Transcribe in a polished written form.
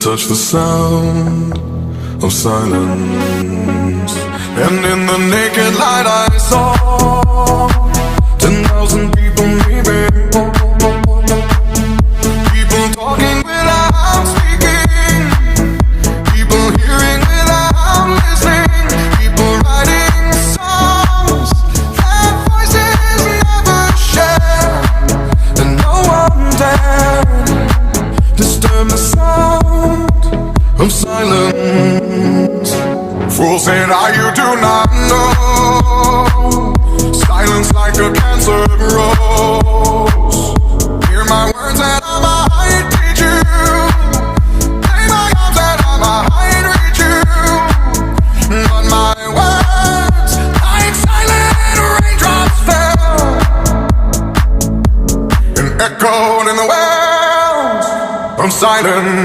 Touch the sound of silence, and in the naked light I saw 10,000 people maybe, people talking without speaking, people hearing without listening, people writing songs that voices never share, and no one dared disturb the sound of silence. Fools said, you do not know. Silence like a cancer grows. Hear my words and I might teach you. Play my arms and I might reach you. But my words, like silent raindrops fell and echoed in the wells of silence.